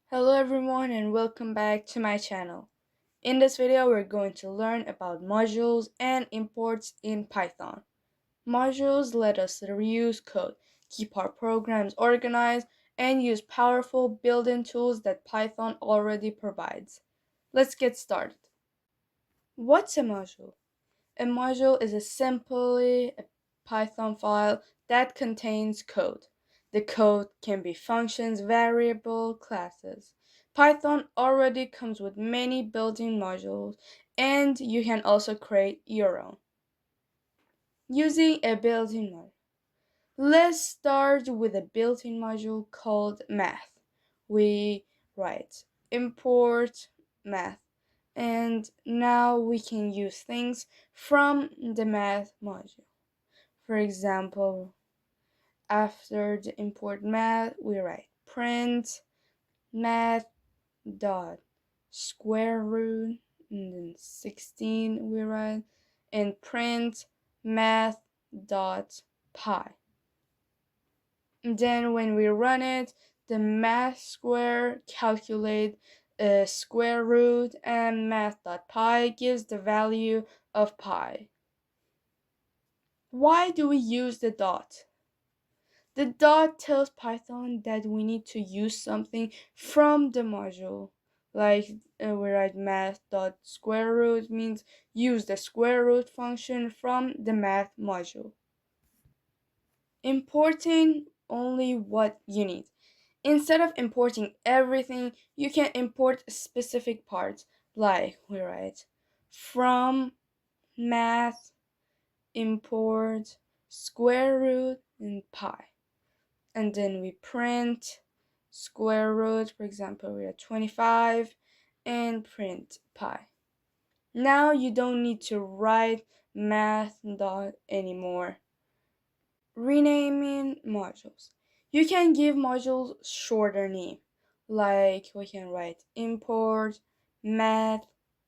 Hello everyone and welcome back to my channel. In this video we're going to learn about modules and imports in Python. Modules let us reuse code, keep our programs organized, and use powerful built-in tools that Python already provides. Let's get started. What's a module? A module is simply a Python file that contains code. The code can be functions, variables, classes. Python already comes with many built-in modules, and you can also create your own. Using a built-in module. Let's start with a built-in module called math. We write import math, and now we can use things from the math module. For example, after the import math, we write print math dot square root, and then 16 we write, and print math dot pi. And then when we run it, the math square calculate a square root, and math.pi gives the value of pi. Why do we use the dot? The dot tells Python that we need to use something from the module. Like we write math.square root means use the square root function from the math module. Importing only what you need. Instead of importing everything, you can import specific parts, like we write from math import square root and pi. And then we print square root, for example, we are 25, and print pi. Now you don't need to write math dot anymore. Renaming modules. You can give modules shorter name, like we can write import math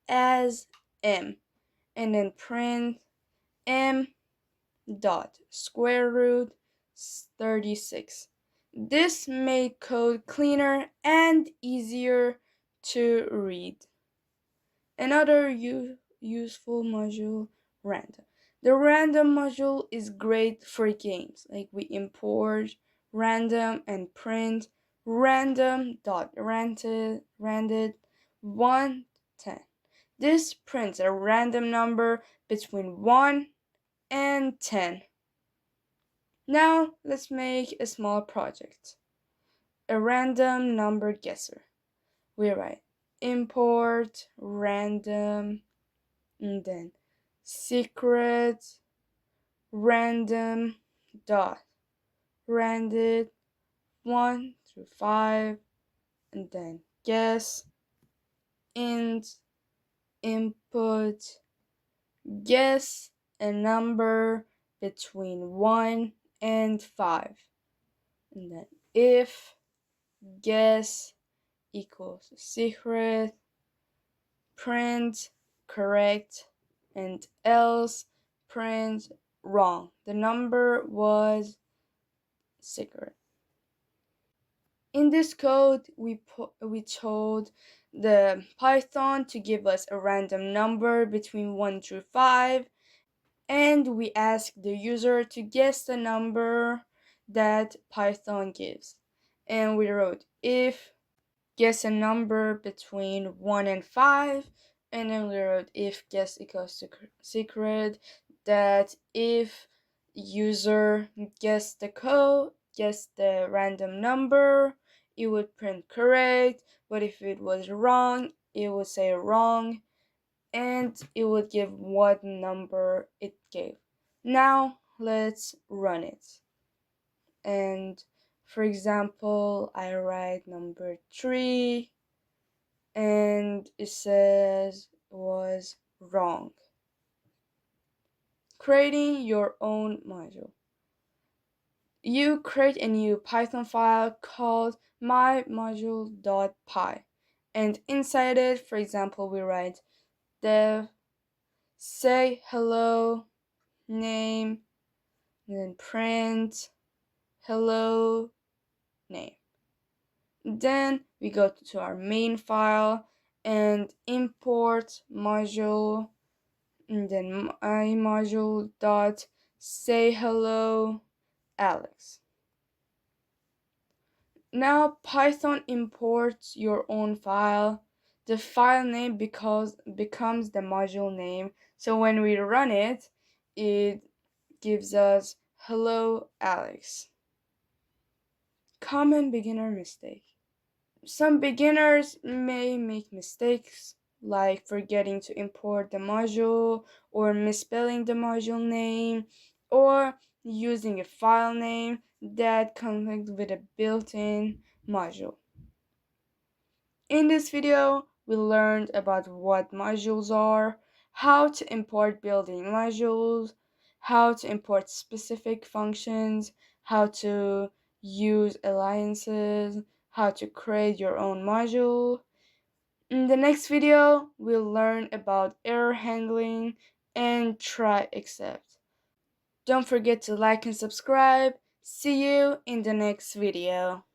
as m, and then print m dot square root 36. This made code cleaner and easier to read. Another useful module, random. The random module is great for games, like we import random and print random.randed 110. This prints a random number between 1 and 10. Now let's make a small project, a random number guesser. We write import random, and then secret random dot randed 1 through 5, and then guess int input guess a number between 1 and 5, and then if guess equals secret print correct, and else print wrong. The number was secret. In this code, we told the Python to give us a random number between 1 through 5, and we asked the user to guess the number that Python gives. And we wrote if guess a number between 1 and 5, and then we wrote if guess equals to secret, that if user guess the random number, it would print correct, but if it was wrong, it would say wrong, and it would give what number it gave. Now let's run it. And for example, I write number 3, and it says was wrong. Creating your own module. You create a new Python file called mymodule.py, and inside it, for example, we write dev say hello name, and then print hello name. Then we go to our main file and import module, and then my module dot say hello Alex. Now Python imports your own file. The file name becomes the module name. So when we run it, it gives us hello Alex. Common beginner mistake. Some beginners may make mistakes like forgetting to import the module or misspelling the module name or using a file name that conflicts with a built-in module. In this video, we learned about what modules are, how to import built-in modules, how to import specific functions, how to use aliases, how to create your own module. In the next video, we'll learn about error handling and try except. Don't forget to like and subscribe. See you in the next video.